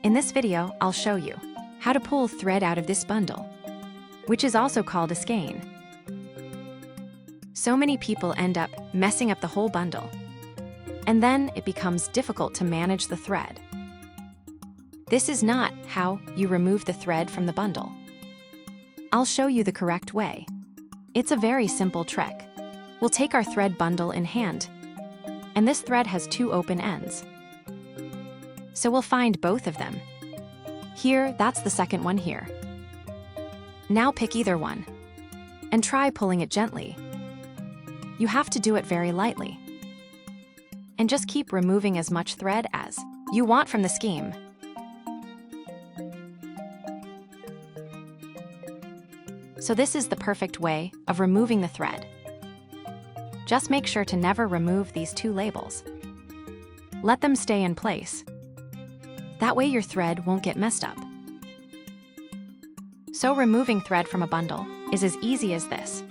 In this video, I'll show you how to pull thread out of this bundle, which is also called a skein. So many people end up messing up the whole bundle, and then it becomes difficult to manage the thread. This is not how you remove the thread from the bundle. I'll show you the correct way. It's a very simple trick. We'll take our thread bundle in hand, and this thread has two open ends. So we'll find both of them. Here, that's the second one here. Now pick either one, and try pulling it gently. You have to do it very lightly. And just keep removing as much thread as you want from the skein. So this is the perfect way of removing the thread. Just make sure to never remove these two labels. Let them stay in place. That way your thread won't get messed up. So removing thread from a bundle is as easy as this.